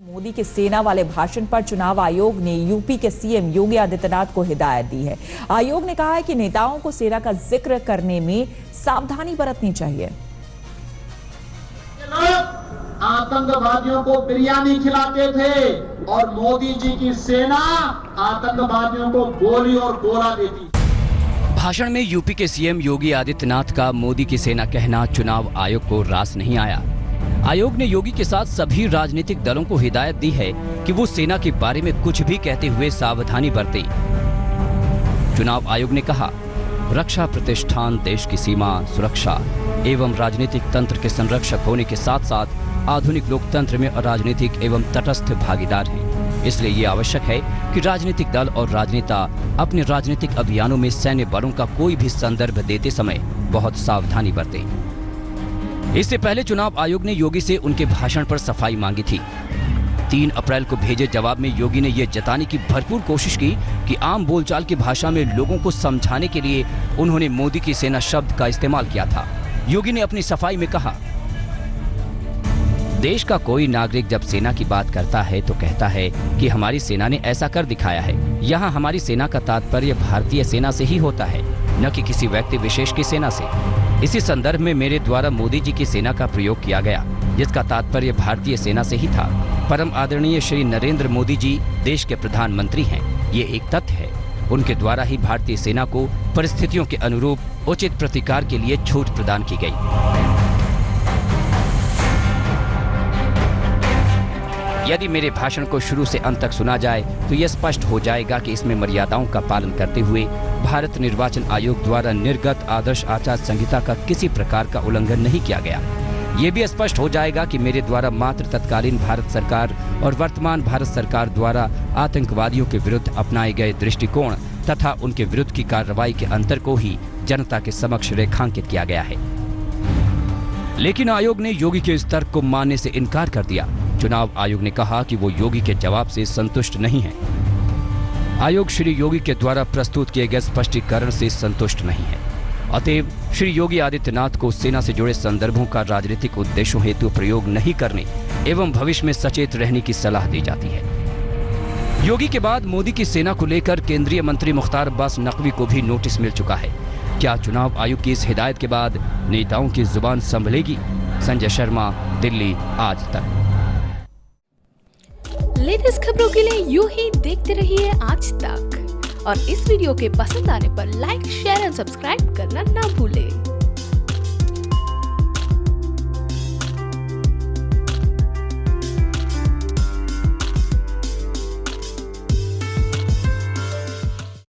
मोदी के सेना वाले भाषण पर चुनाव आयोग ने यूपी के सीएम योगी आदित्यनाथ को हिदायत दी है। आयोग ने कहा है कि नेताओं को सेना का जिक्र करने में सावधानी बरतनी चाहिए। आतंकवादियों को बिरयानी खिलाते थे और मोदी जी की सेना आतंकवादियों को गोली और गोला देती। भाषण में यूपी के सीएम योगी आदित्यनाथ का मोदी की सेना कहना चुनाव आयोग को रास नहीं आया। आयोग ने योगी के साथ सभी राजनीतिक दलों को हिदायत दी है कि वो सेना के बारे में कुछ भी कहते हुए सावधानी बरतें। चुनाव आयोग ने कहा, रक्षा प्रतिष्ठान देश की सीमा सुरक्षा एवं राजनीतिक तंत्र के संरक्षक होने के साथ साथ आधुनिक लोकतंत्र में राजनीतिक एवं तटस्थ भागीदार हैं। इसलिए ये आवश्यक है कि राजनीतिक दल और राजनेता अपने राजनीतिक अभियानों में सैन्य बलों का कोई भी संदर्भ देते समय बहुत सावधानी बरतें। इससे पहले चुनाव आयोग ने योगी से उनके भाषण पर सफाई मांगी थी। 3 अप्रैल को भेजे जवाब में योगी ने यह जताने की भरपूर कोशिश की कि आम बोलचाल की भाषा में लोगों को समझाने के लिए उन्होंने मोदी की सेना शब्द का इस्तेमाल किया था। योगी ने अपनी सफाई में कहा, देश का कोई नागरिक जब सेना की बात करता है तो कहता है कि हमारी सेना ने ऐसा कर दिखाया है। यहाँ हमारी सेना का तात्पर्य भारतीय सेना से ही होता है, न कि किसी व्यक्ति विशेष की सेना से। इसी संदर्भ में मेरे द्वारा मोदी जी की सेना का प्रयोग किया गया, जिसका तात्पर्य भारतीय सेना से ही था। परम आदरणीय श्री नरेंद्र मोदी जी देश के प्रधानमंत्री हैं, ये एक तथ्य है। उनके द्वारा ही भारतीय सेना को परिस्थितियों के अनुरूप उचित प्रतिकार के लिए छूट प्रदान की गई। यदि मेरे भाषण को शुरू से अंत तक सुना जाए तो यह स्पष्ट हो जाएगा कि इसमें मर्यादाओं का पालन करते हुए भारत निर्वाचन आयोग द्वारा निर्गत आदर्श आचार संहिता का किसी प्रकार का उल्लंघन नहीं किया गया। ये भी स्पष्ट हो जाएगा कि मेरे द्वारा मात्र तत्कालीन भारत सरकार और वर्तमान भारत सरकार द्वारा आतंकवादियों के विरुद्ध अपनाए गए दृष्टिकोण तथा उनके विरुद्ध की कार्रवाई के अंतर को ही जनता के समक्ष रेखांकित किया गया है। लेकिन आयोग ने योगी के इस तर्क को मानने से इनकार कर दिया। चुनाव आयोग ने कहा कि वो योगी के जवाब से संतुष्ट नहीं है। आयोग श्री योगी के द्वारा प्रस्तुत किए गए स्पष्टीकरण से संतुष्ट नहीं है। अतएव श्री योगी आदित्यनाथ को सेना से जुड़े संदर्भों का राजनीतिक उद्देश्यों हेतु प्रयोग नहीं करने एवं भविष्य में सचेत रहने की सलाह दी जाती है। योगी के बाद मोदी की सेना को लेकर केंद्रीय मंत्री मुख्तार अब्बास नकवी को भी नोटिस मिल चुका है। क्या चुनाव आयोग की इस हिदायत के बाद नेताओं की जुबान संभलेगी? संजय शर्मा, दिल्ली, आज तक। लेटेस्ट खबरों के लिए यूं ही देखते रहिए आज तक और इस वीडियो के पसंद आने पर लाइक, शेयर एंड सब्सक्राइब करना ना भूलें।